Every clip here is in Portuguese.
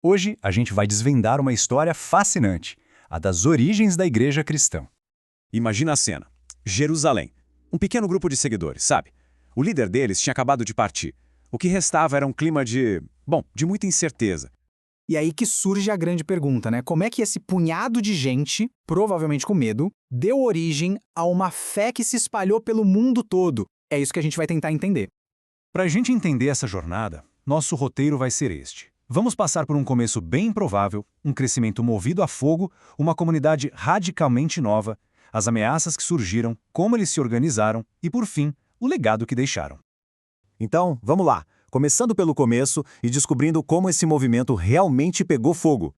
Hoje a gente vai desvendar uma história fascinante, a das origens da igreja cristã. Imagina a cena. Jerusalém. Um pequeno grupo de seguidores, sabe? O líder deles tinha acabado de partir. O que restava era um clima de muita incerteza. E aí que surge a grande pergunta, né? Como é que esse punhado de gente, provavelmente com medo, deu origem a uma fé que se espalhou pelo mundo todo? É isso que a gente vai tentar entender. Para a gente entender essa jornada, nosso roteiro vai ser este. Vamos passar por um começo bem improvável, um crescimento movido a fogo, uma comunidade radicalmente nova, as ameaças que surgiram, como eles se organizaram e, por fim, o legado que deixaram. Então, vamos lá, começando pelo começo e descobrindo como esse movimento realmente pegou fogo.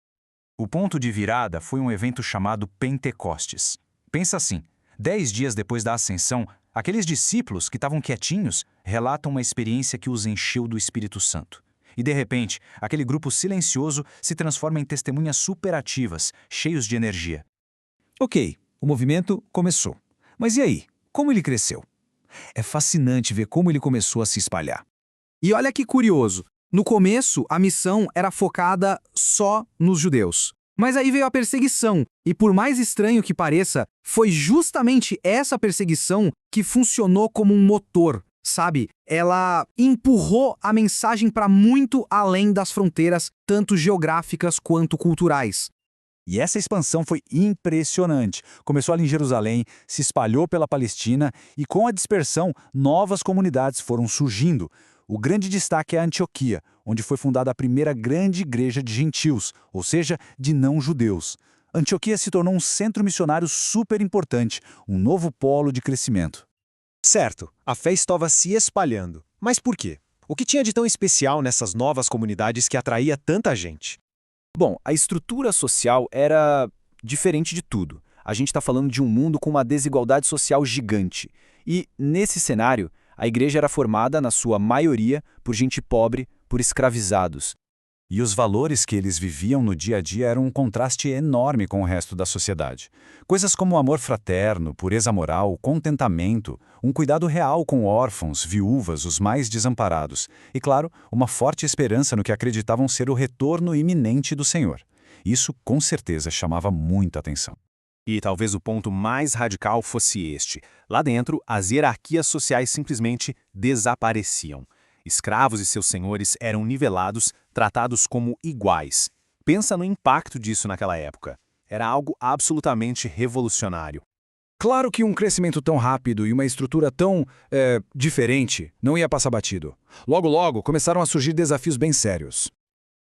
O ponto de virada foi um evento chamado Pentecostes. Pensa assim, 10 dias depois da ascensão, aqueles discípulos que estavam quietinhos relatam uma experiência que os encheu do Espírito Santo. E, de repente, aquele grupo silencioso se transforma em testemunhas superativas, cheios de energia. Ok, o movimento começou. Mas e aí? Como ele cresceu? É fascinante ver como ele começou a se espalhar. E olha que curioso, no começo a missão era focada só nos judeus. Mas aí veio a perseguição, e por mais estranho que pareça, foi justamente essa perseguição que funcionou como um motor, sabe? Ela empurrou a mensagem para muito além das fronteiras, tanto geográficas quanto culturais. E essa expansão foi impressionante. Começou ali em Jerusalém, se espalhou pela Palestina e, com a dispersão, novas comunidades foram surgindo. O grande destaque é a Antioquia, onde foi fundada a primeira grande igreja de gentios, ou seja, de não-judeus. Antioquia se tornou um centro missionário super importante, um novo polo de crescimento. Certo, a fé estava se espalhando. Mas por quê? O que tinha de tão especial nessas novas comunidades que atraía tanta gente? Bom, a estrutura social era diferente de tudo. A gente está falando de um mundo com uma desigualdade social gigante. E, nesse cenário, a igreja era formada, na sua maioria, por gente pobre, por escravizados. E os valores que eles viviam no dia a dia eram um contraste enorme com o resto da sociedade. Coisas como amor fraterno, pureza moral, contentamento, um cuidado real com órfãos, viúvas, os mais desamparados. E, claro, uma forte esperança no que acreditavam ser o retorno iminente do Senhor. Isso, com certeza, chamava muita atenção. E talvez o ponto mais radical fosse este. Lá dentro, as hierarquias sociais simplesmente desapareciam. Escravos e seus senhores eram nivelados, tratados como iguais. Pensa no impacto disso naquela época. Era algo absolutamente revolucionário. Claro que um crescimento tão rápido e uma estrutura tão diferente não ia passar batido. Logo, começaram a surgir desafios bem sérios.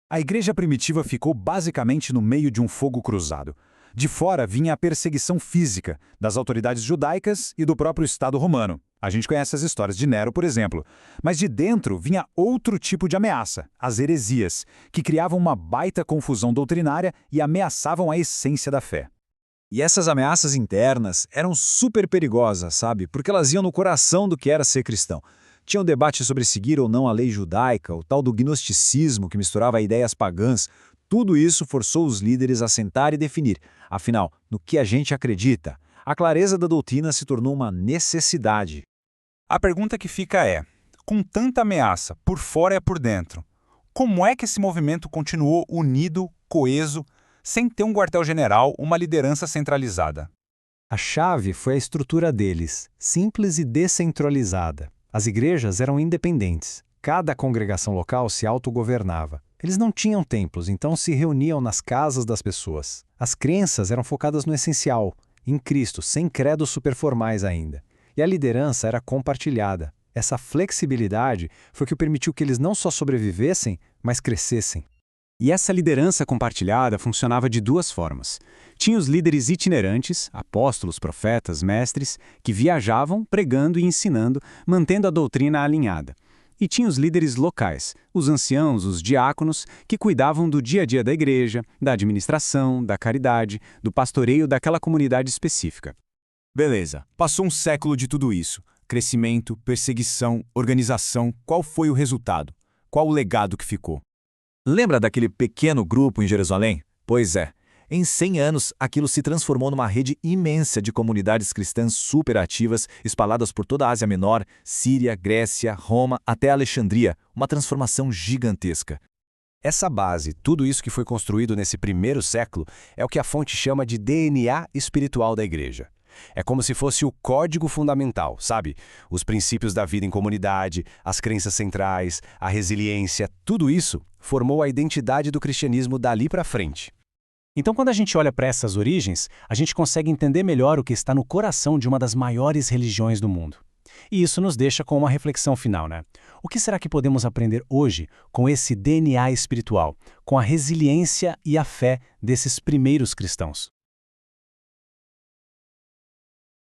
A igreja primitiva ficou basicamente no meio de um fogo cruzado. De fora vinha a perseguição física das autoridades judaicas e do próprio Estado romano. A gente conhece as histórias de Nero, por exemplo. Mas de dentro vinha outro tipo de ameaça, as heresias, que criavam uma baita confusão doutrinária e ameaçavam a essência da fé. E essas ameaças internas eram super perigosas, sabe? Porque elas iam no coração do que era ser cristão. Tinha um debate sobre seguir ou não a lei judaica, o tal do gnosticismo que misturava ideias pagãs. Tudo isso forçou os líderes a sentar e definir, afinal, no que a gente acredita. A clareza da doutrina se tornou uma necessidade. A pergunta que fica é, com tanta ameaça, por fora e por dentro, como é que esse movimento continuou unido, coeso, sem ter um quartel-general, uma liderança centralizada? A chave foi a estrutura deles, simples e descentralizada. As igrejas eram independentes. Cada congregação local se autogovernava. Eles não tinham templos, então se reuniam nas casas das pessoas. As crenças eram focadas no essencial, em Cristo, sem credos superformais ainda. E a liderança era compartilhada. Essa flexibilidade foi o que permitiu que eles não só sobrevivessem, mas crescessem. E essa liderança compartilhada funcionava de duas formas. Tinha os líderes itinerantes, apóstolos, profetas, mestres, que viajavam pregando e ensinando, mantendo a doutrina alinhada. E tinha os líderes locais, os anciãos, os diáconos, que cuidavam do dia a dia da igreja, da administração, da caridade, do pastoreio daquela comunidade específica. Beleza, passou um século de tudo isso. Crescimento, perseguição, organização. Qual foi o resultado? Qual o legado que ficou? Lembra daquele pequeno grupo em Jerusalém? Pois é. Em 100 anos, aquilo se transformou numa rede imensa de comunidades cristãs superativas espalhadas por toda a Ásia Menor, Síria, Grécia, Roma, até Alexandria, uma transformação gigantesca. Essa base, tudo isso que foi construído nesse primeiro século, é o que a fonte chama de DNA espiritual da igreja. É como se fosse o código fundamental, sabe? Os princípios da vida em comunidade, as crenças centrais, a resiliência, tudo isso formou a identidade do cristianismo dali para frente. Então, quando a gente olha para essas origens, a gente consegue entender melhor o que está no coração de uma das maiores religiões do mundo. E isso nos deixa com uma reflexão final, né? O que será que podemos aprender hoje com esse DNA espiritual, com a resiliência e a fé desses primeiros cristãos?